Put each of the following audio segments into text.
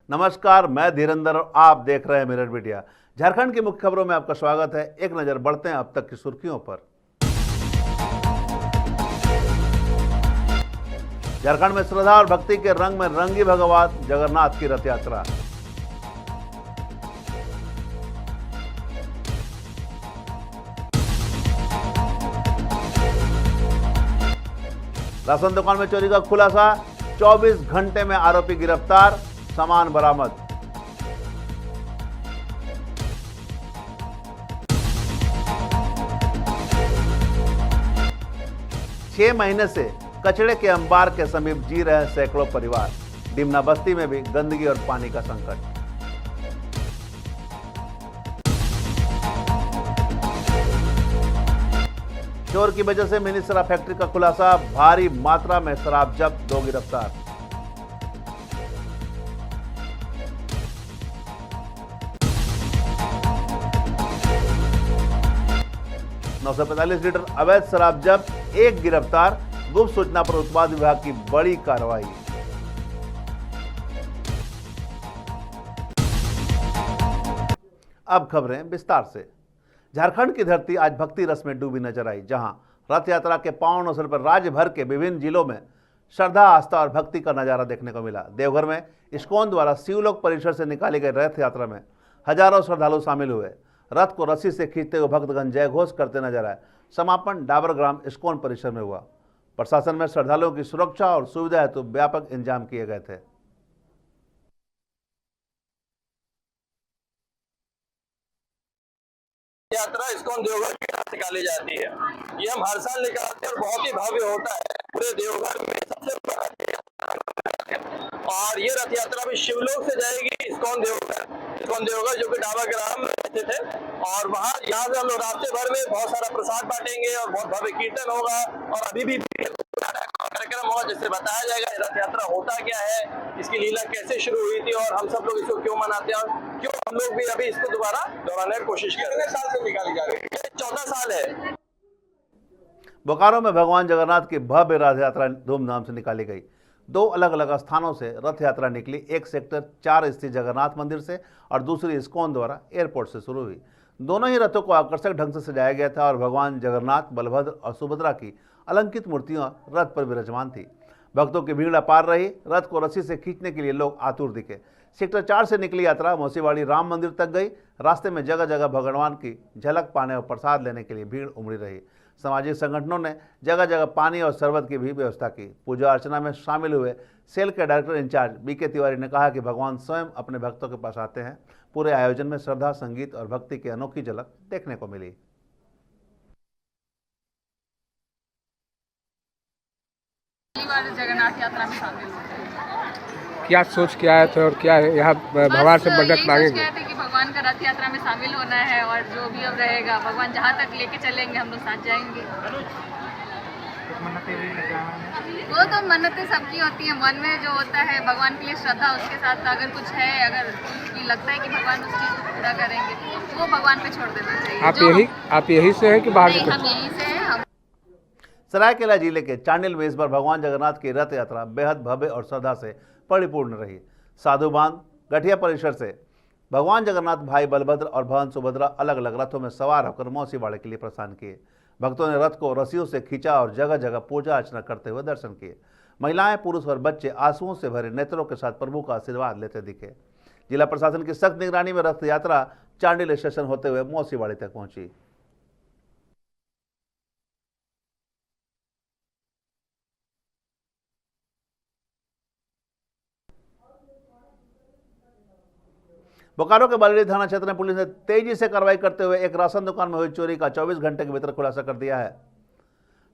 नमस्कार, मैं धीरेंद्र और आप देख रहे हैं मिरर मीडिया। झारखंड की मुख्य खबरों में आपका स्वागत है। एक नजर बढ़ते हैं अब तक की सुर्खियों पर। झारखंड में श्रद्धा और भक्ति के रंग में रंगी भगवान जगन्नाथ की रथ यात्रा। राशन दुकान में चोरी का खुलासा, 24 घंटे में आरोपी गिरफ्तार, सामान बरामद। छह महीने से कचड़े के अंबार के समीप जी रहे सैकड़ों परिवार। डिमना बस्ती में भी गंदगी और पानी का संकट। चोर की वजह से मिनी शराब फैक्ट्री का खुलासा, भारी मात्रा में शराब जब्त, 2 गिरफ्तार। नौ सौ 45 लीटर अवैध शराब जब्त, 1 गिरफ्तार। गुप्त सूचना पर उत्पाद विभाग की बड़ी कार्रवाई। अब खबरें विस्तार से। झारखंड की धरती आज भक्ति रस में डूबी नजर आई, जहां रथ यात्रा के पावन अवसर पर राज्य भर के विभिन्न जिलों में श्रद्धा, आस्था और भक्ति का नजारा देखने को मिला। देवघर में इस्कॉन द्वारा शिवलोक परिसर से निकाली गई रथ यात्रा में हजारों श्रद्धालु शामिल हुए। रथ को रस्सी से खींचते हुए भक्तगण जय घोष करते नजर आए। समापन डाबरग्राम इस्कॉन परिसर में हुआ। प्रशासन में श्रद्धालुओं की सुरक्षा और सुविधा हेतु व्यापक इंतजाम किए गए थे। यात्रा इस्कॉन देवघर के साथ निकाली जाती है। ये हम हर साल निकालते हैं और बहुत ही भव्य होता है। पूरे देवघर में सबसे बड़ा और ये रथ यात्रा भी शिवलोक से जाएगी इस्कॉन देवघर जो कि डाबरग्राम में स्थित है। और वहाँ यहाँ से हम लोग रास्ते भर में बहुत सारा प्रसाद बांटेंगे और बहुत भव्य कीर्तन होगा और अभी भी कार्यक्रम होगा जिससे बताया जाएगा रथ यात्रा होता क्या है, इसकी लीला कैसे शुरू हुई थी और हम सब लोग इसको क्यों मनाते हैं और क्यों हम लोग भी अभी इसको दोबारा दोहराने की कोशिश कर रहे हैं। साल से निकाली जा रही है, 14 साल है। बोकारो में भगवान जगन्नाथ की भव्य रथ यात्रा धूमधाम से निकाली गई। 2 अलग अलग स्थानों से रथ यात्रा निकली। एक सेक्टर 4 स्थित जगन्नाथ मंदिर से और दूसरी इस्कॉन द्वारा एयरपोर्ट से शुरू हुई। दोनों ही रथों को आकर्षक ढंग से सजाया गया था और भगवान जगन्नाथ, बलभद्र और सुभद्रा की अलंकृत मूर्तियां रथ पर विराजमान थी। भक्तों की भीड़ अपार रही। रथ को रस्सी से खींचने के लिए लोग आतुर दिखे। सेक्टर 4 से निकली यात्रा मौसीवाड़ी राम मंदिर तक गई। रास्ते में जगह जगह भगवान की झलक पाने और प्रसाद लेने के लिए भीड़ उमड़ी रही। सामाजिक संगठनों ने जगह जगह पानी और शरबत की भी व्यवस्था की। पूजा अर्चना में शामिल हुए सेल के डायरेक्टर इंचार्ज बीके तिवारी ने कहा कि भगवान स्वयं अपने भक्तों के पास आते हैं। पूरे आयोजन में श्रद्धा, संगीत और भक्ति की अनोखी झलक देखने को मिली। जगन्नाथ यात्रा में शामिल होते। क्या सोच के आए थे और क्या यहाँ भगवान से मदद मांगेंगे? थे कि भगवान का रथ यात्रा में शामिल होना है और जो भी अब रहेगा भगवान जहाँ तक लेके चलेंगे हम लोग साथ जाएंगे। वो तो मन्नतें सबकी होती है, मन में जो होता है भगवान के लिए श्रद्धा, उसके साथ अगर कुछ है, अगर लगता है कि भगवान उस चीज़ को पूरा करेंगे तो वो भगवान पे छोड़ देना चाहिए। आप यही से हैं कि बाहर से? हम यहीं से हैं। सरायकेला जिले के चांडिल में इस बार भगवान जगन्नाथ की रथ यात्रा बेहद भव्य और श्रद्धा से परिपूर्ण रही। साधु बांध गठिया परिसर से भगवान जगन्नाथ, भाई बलभद्र और बहन सुभद्रा अलग अलग रथों में सवार होकर मौसीवाड़े के लिए प्रस्थान किए। भक्तों ने रथ को रस्सियों से खींचा और जगह जगह पूजा अर्चना करते हुए दर्शन किए। महिलाएं, पुरुष और बच्चे आंसुओं से भरे नेत्रों के साथ प्रभु का आशीर्वाद लेते दिखे। जिला प्रशासन की सख्त निगरानी में रथ यात्रा चांडिल स्टेशन होते हुए मौसीवाड़े तक पहुंची। बोकारो के बालियाडी थाना क्षेत्र में पुलिस ने तेजी से कार्रवाई करते हुए एक राशन दुकान में हुई चोरी का 24 घंटे के भीतर खुलासा कर दिया है।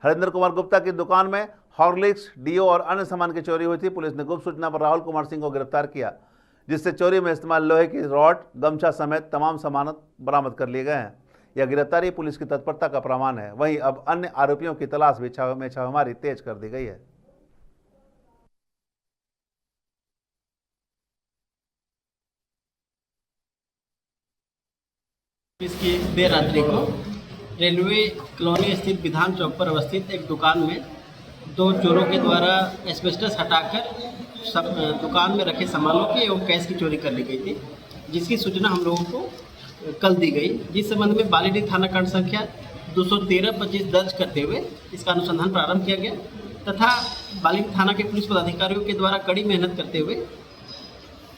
हरिंदर कुमार गुप्ता की दुकान में हॉर्लिक्स, डीओ और अन्य सामान की चोरी हुई थी। पुलिस ने गुप्त सूचना पर राहुल कुमार सिंह को गिरफ्तार किया, जिससे चोरी में इस्तेमाल लोहे की रॉड, गमछा समेत तमाम सामान बरामद कर लिए गए हैं। यह गिरफ्तारी पुलिस की तत्परता का प्रमाण है। वहीं अब अन्य आरोपियों की तलाश भी छापेमारी तेज कर दी गई है। इसकी देर रात्रि को रेलवे कॉलोनी स्थित विधान चौक पर अवस्थित एक दुकान में 2 चोरों के द्वारा एस्बेस्टस हटाकर सब दुकान में रखे सामानों की एवं कैश की चोरी कर ली गई थी, जिसकी सूचना हम लोगों को कल दी गई। जिस संबंध में बालीडीह थाना कांड संख्या 213-25 दर्ज करते हुए इसका अनुसंधान प्रारंभ किया गया तथा बालीडीह थाना के पुलिस पदाधिकारियों के द्वारा कड़ी मेहनत करते हुए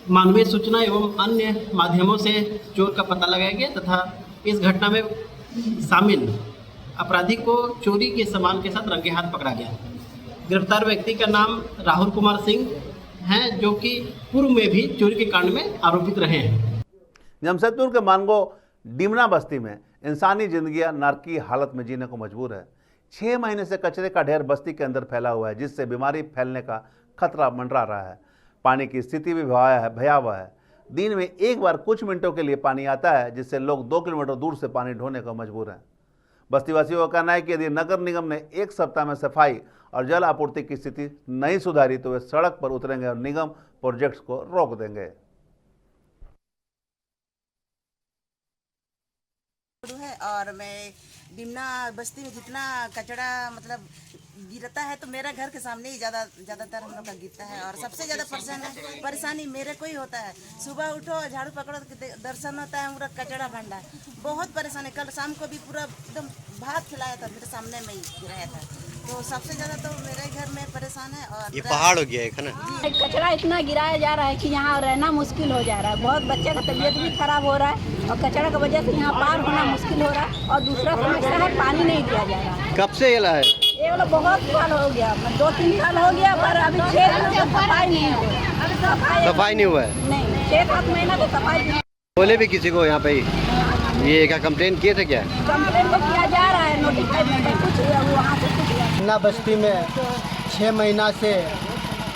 मानवीय सूचना एवं अन्य माध्यमों से चोर का पता लगाया गया तथा इस घटना में शामिल अपराधी को चोरी के सामान के साथ रंगे हाथ पकड़ा गया। गिरफ्तार व्यक्ति का नाम राहुल कुमार सिंह है, जो कि पूर्व में भी चोरी के कांड में आरोपित रहे हैं। जमशेदपुर के मानगो डिमना बस्ती में इंसानी जिंदगियां नर्क की हालत में जीने को मजबूर है। 6 महीने से कचरे का ढेर बस्ती के अंदर फैला हुआ है, जिससे बीमारी फैलने का खतरा मंडरा रहा है। पानी की स्थिति भी भयावह है। दिन में एक बार कुछ मिनटों के लिए पानी आता है, जिससे लोग 2 किलोमीटर दूर से पानी ढोने को मजबूर हैं। बस्तीवासियों का कहना है कि यदि नगर निगम ने 1 सप्ताह में सफाई और जल आपूर्ति की स्थिति नहीं सुधारी तो वे सड़क पर उतरेंगे और निगम प्रोजेक्ट्स को रोक देंगे। है और मैं डिमना बस्ती में जितना कचरा मतलब गिरता है तो मेरा घर के सामने ही ज़्यादातर हम लोग का गिरता है और सबसे ज़्यादा परेशानी मेरे को ही होता है। सुबह उठो झाड़ू पकड़ो दर्शन होता है पूरा कचरा भंडार, बहुत परेशानी। कल शाम को भी पूरा एकदम भात खिलाया था, मेरे सामने में ही गिराया था। तो सबसे ज़्यादा तो मेरे घर में परेशान है। और ये पहाड़ हो गया है ना, कचरा इतना गिराया जा रहा है कि यहाँ रहना मुश्किल हो जा रहा है। बहुत बच्चे का तबीयत भी खराब हो रहा है और कचरा की वजह से यहाँ पार होना मुश्किल हो रहा है। और दूसरा समस्या है पानी नहीं दिया जा रहा। कब से ये है? ये वाला बहुत साल हो गया, 2-3 साल हो गया, पर अभी 6 महीने सफाई नहीं हुआ। सफाई नहीं हुआ है? नहीं, 6-7 महीना तो सफाई नहीं। बोले भी किसी को यहाँ पे ये क्या कंप्लेन किए थे? क्या कंप्लेन तो किया जा रहा है, नोटिफाई कुछ वहाँ से कुछ। डिमना बस्ती में 6 महीना से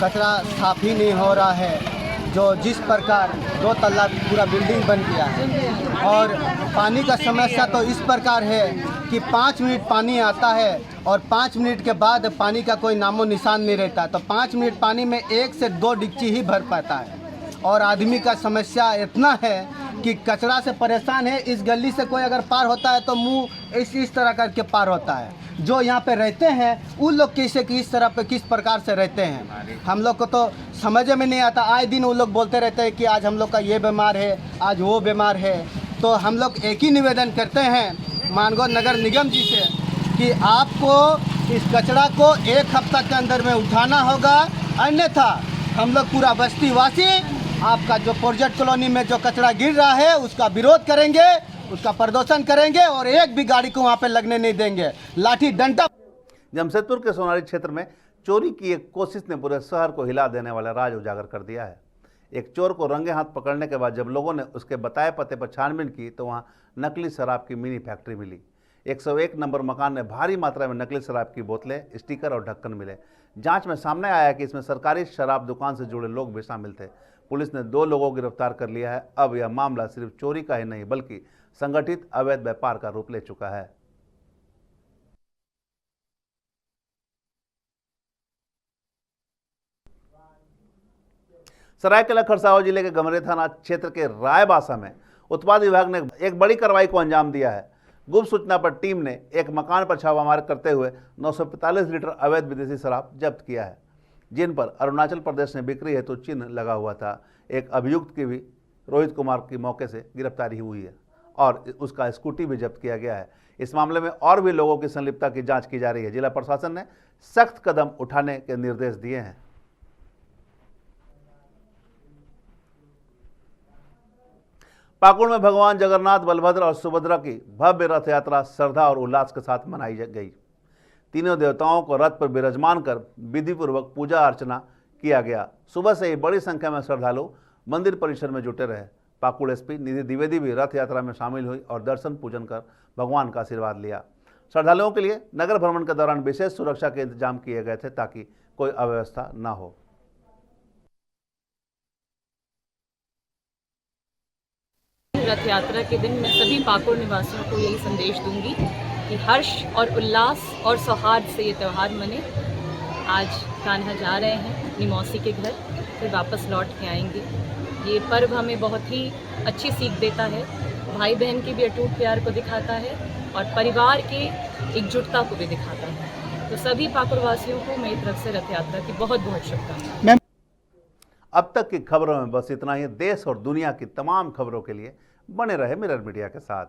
कचरा साफ ही नहीं हो रहा है। जो जिस प्रकार 2 तल्ला पूरा बिल्डिंग बन गया है और पानी का समस्या तो इस प्रकार है कि 5 मिनट पानी आता है और 5 मिनट के बाद पानी का कोई नामो निशान नहीं रहता। तो 5 मिनट पानी में 1 से 2 डिक्ची ही भर पाता है और आदमी का समस्या इतना है कि कचरा से परेशान है। इस गली से कोई अगर पार होता है तो मुंह इस तरह करके पार होता है। जो यहाँ पे रहते हैं उन लोग कैसे किस तरह पे किस प्रकार से रहते हैं हम लोग को तो समझ में नहीं आता। आए दिन वो लोग बोलते रहते हैं कि आज हम लोग का ये बीमार है, आज वो बीमार है। तो हम लोग एक ही निवेदन करते हैं मानगो नगर निगम जी से कि आपको इस कचरा को 1 हफ्ता के अंदर में उठाना होगा, अन्यथा हम लोग पूरा बस्ती वासी आपका जो प्रोजेक्ट कॉलोनी में जो कचरा गिर रहा है उसका विरोध करेंगे, उसका प्रदर्शन करेंगे और एक भी गाड़ी को वहाँ पे लगने नहीं देंगे। लाठी डंडा। जमशेदपुर के सोनारी क्षेत्र में चोरी की एक कोशिश ने पूरे शहर को हिला देने वाला राज उजागर कर दिया है। एक चोर को रंगे हाथ पकड़ने के बाद जब लोगों ने उसके बताए पते पर छानबीन की तो वहाँ नकली शराब की मिनी फैक्ट्री मिली। 101 नंबर मकान में भारी मात्रा में नकली शराब की बोतलें, स्टिकर और ढक्कन मिले। जांच में सामने आया कि इसमें सरकारी शराब दुकान से जुड़े लोग भी शामिल थे। पुलिस ने 2 लोगों को गिरफ्तार कर लिया है। अब यह मामला सिर्फ चोरी का ही नहीं बल्कि संगठित अवैध व्यापार का रूप ले चुका है। सरायकेला खरसावां जिले के गमरे थाना क्षेत्र के रायबासा में उत्पाद विभाग ने एक बड़ी कार्रवाई को अंजाम दिया है। गुप्त सूचना पर टीम ने एक मकान पर छापामारी करते हुए 945 लीटर अवैध विदेशी शराब जब्त किया है, जिन पर अरुणाचल प्रदेश में बिक्री हेतु चिन्ह लगा हुआ था। एक अभियुक्त की भी रोहित कुमार की मौके से गिरफ्तारी हुई है और उसका स्कूटी भी जब्त किया गया है। इस मामले में और भी लोगों की संलिप्तता की जांच की जा रही है। जिला प्रशासन ने सख्त कदम उठाने के निर्देश दिए हैं। पाकुड़ में भगवान जगन्नाथ, बलभद्र और सुभद्रा की भव्य रथ यात्रा श्रद्धा और उल्लास के साथ मनाई गई। तीनों देवताओं को रथ पर विराजमान कर विधिपूर्वक पूजा अर्चना किया गया। सुबह से ही बड़ी संख्या में श्रद्धालु मंदिर परिसर में जुटे रहे। पाकुड़ एसपी निधि द्विवेदी भी रथ यात्रा में शामिल हुई और दर्शन पूजन कर भगवान का आशीर्वाद लिया। श्रद्धालुओं के लिए नगर भ्रमण के दौरान विशेष सुरक्षा के इंतजाम किए गए थे ताकि कोई अव्यवस्था न हो। रथ यात्रा के दिन मैं सभी पाकुड़ निवासियों को यही संदेश दूंगी कि हर्ष और उल्लास और सौहार्द से ये त्यौहार मने। आज कान्हा जा रहे हैं अपनी मौसी के घर, फिर वापस लौट के आएंगे। ये पर्व हमें बहुत ही अच्छी सीख देता है, भाई बहन के भी अटूट प्यार को दिखाता है और परिवार के एकजुटता को भी दिखाता है। तो सभी पाकुड़ वासियों को मेरी तरफ से रथ यात्रा की बहुत बहुत शुभकामनाएं। अब तक की खबरों में बस इतना ही। देश और दुनिया की तमाम खबरों के लिए बने रहे मिरर मीडिया के साथ।